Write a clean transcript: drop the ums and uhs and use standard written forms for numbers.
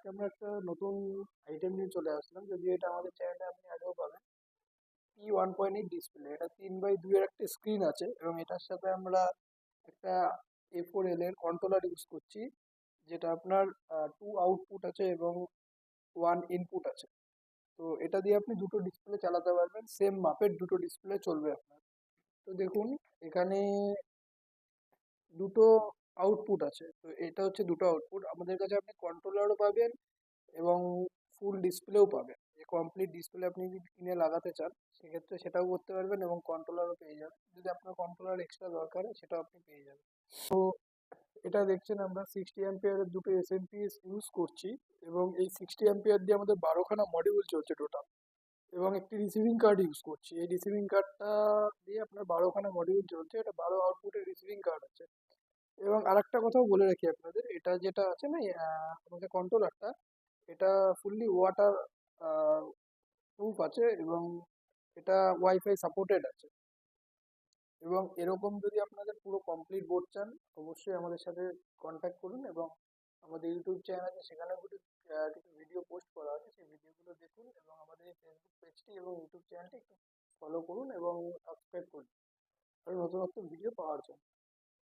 আজকে আমরা একটা নতুন আইটেম নিয়ে চলে আসলাম, যদিও এটা আমাদের চ্যানেলে আপনি আগেও পাবেন। P1.8 ডিসপ্লে, এটা 3/2 এর একটা স্ক্রিন আছে এবং এটার সাথে আমরা একটা A4L এর কন্ট্রোলার ইউজ করছি, যেটা আপনার 2 আউটপুট আছে এবং 1 ইনপুট আছে। তো এটা দিয়ে আপনি দুটো ডিসপ্লে চালাতে পারবেন, সেম মাপের দুটো ডিসপ্লে চলবে আপনার। তো দেখুন, এখানে দুটো আউটপুট আছে, তো এটা হচ্ছে দুটো আউটপুট। আমাদের কাছে আপনি কন্ট্রোলারও পাবেন এবং ফুল ডিসপ্লেও পাবেন। যে কমপ্লিট ডিসপ্লে আপনি যদি কিনে লাগাতে চান সেক্ষেত্রে সেটাও করতে পারবেন এবং কন্ট্রোলারও পেয়ে যাবেন। যদি আপনার কন্ট্রোলার এক্সট্রা দরকার হয় সেটাও আপনি পেয়ে যাবেন। তো এটা দেখছেন আমরা 60 অ্যাম্পিয়ারের দুটো এসএমপিএস ইউজ করছি এবং এই 60 অ্যাম্পিয়ার দিয়ে আমাদের 12খানা মডিউল চলছে টোটাল, এবং একটি রিসিভিং কার্ড ইউজ করছি। এই রিসিভিং কার্ডটা দিয়ে আপনার 12খানা মডিউল চলছে। এটা 12 আউটপুটের রিসিভিং কার্ড আছে। এবং আরেকটা কথাও বলে রাখি আপনাদের, এটা যেটা আছে না, আমাদের কন্ট্রোলারটা, এটা ফুললি ওয়াটার প্রুফ আছে এবং এটা ওয়াইফাই সাপোর্টেড আছে। এবং এরকম যদি আপনাদের পুরো কমপ্লিট বোর্ড চান, অবশ্যই আমাদের সাথে কন্ট্যাক্ট করুন। এবং আমাদের ইউটিউব চ্যানেল আছে, সেখানেও কিছু ভিডিও পোস্ট করা আছে, সেই ভিডিওগুলো দেখুন এবং আমাদের এই ফেসবুক পেজটি এবং ইউটিউব চ্যানেলটি একটু ফলো করুন এবং সাবস্ক্রাইব করুন আরও নতুন নতুন ভিডিও পাওয়ার জন্য।